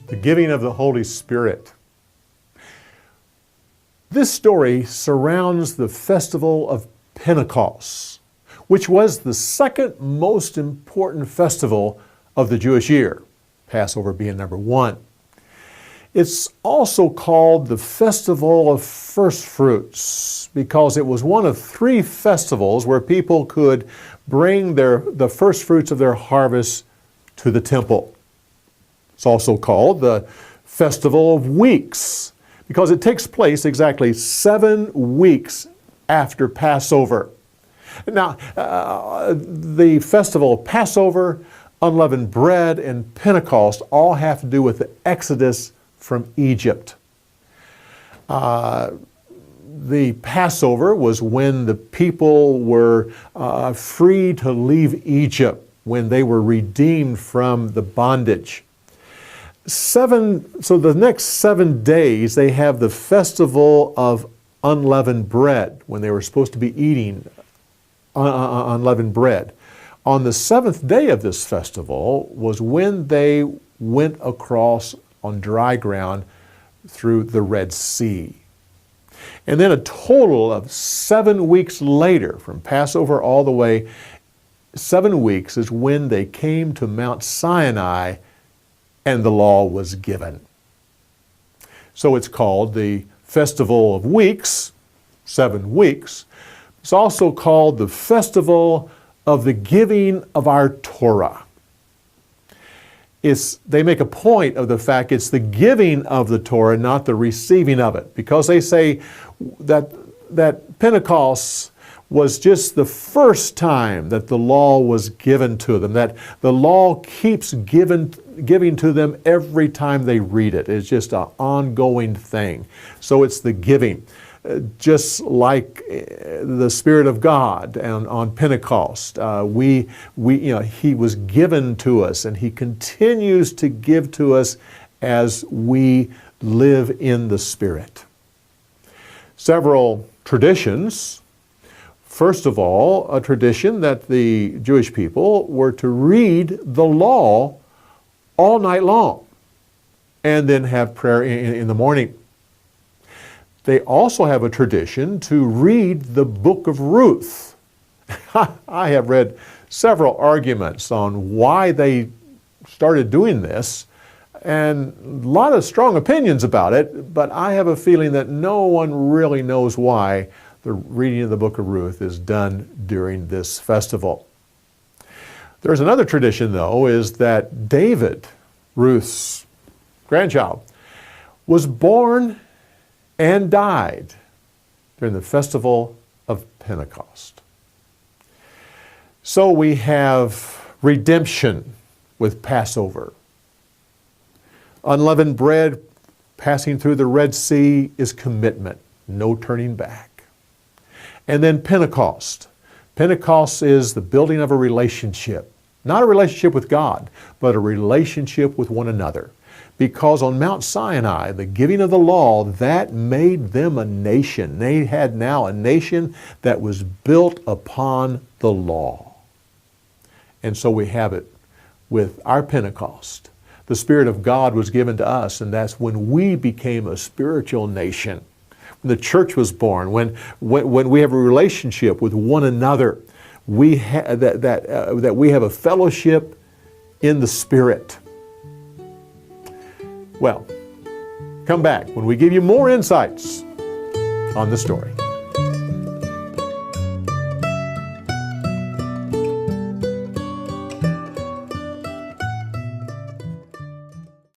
The giving of the Holy Spirit. This story surrounds the festival of Pentecost, which was the second most important festival of the Jewish year, Passover being number one. It's also called the Festival of First Fruits because it was one of three festivals where people could bring the first fruits of their harvest to the temple. It's also called the Festival of Weeks because it takes place exactly 7 weeks after Passover. Now, the festival of Passover, unleavened bread, and Pentecost all have to do with the Exodus from Egypt. The Passover was when the people were free to leave Egypt, when they were redeemed from the bondage. So the next 7 days, they have the festival of unleavened bread, when they were supposed to be eating unleavened bread. On the 7th day of this festival was when they went across on dry ground through the Red Sea. And then a total of 7 weeks later, from Passover all the way, 7 weeks is when they came to Mount Sinai and the law was given. So it's called the Festival of Weeks, 7 weeks. It's also called the Festival of the Giving of our Torah. They make a point of the fact it's the giving of the Torah, not the receiving of it, because they say that Pentecost was just the first time that the law was given to them, that the law keeps giving to them every time they read it. It's just an ongoing thing. So it's the giving. Just like the Spirit of God on Pentecost, He was given to us, and He continues to give to us as we live in the Spirit. Several traditions. First of all, a tradition that the Jewish people were to read the law all night long and then have prayer in the morning. They also have a tradition to read the book of Ruth. I have read several arguments on why they started doing this, and a lot of strong opinions about it, but I have a feeling that no one really knows why the reading of the book of Ruth is done during this festival. There's another tradition, though, is that David, Ruth's grandchild, was born and died during the festival of Pentecost. So we have redemption with Passover. Unleavened bread passing through the Red Sea is commitment, no turning back. And then Pentecost. Pentecost is the building of a relationship. Not a relationship with God, but a relationship with one another. Because on Mount Sinai, the giving of the law, that made them a nation. They had now a nation that was built upon the law. And so we have it with our Pentecost. The Spirit of God was given to us, and that's when we became a spiritual nation. When the church was born, when we have a relationship with one another, we that we have a fellowship in the Spirit. Well, come back when we give you more insights on the story.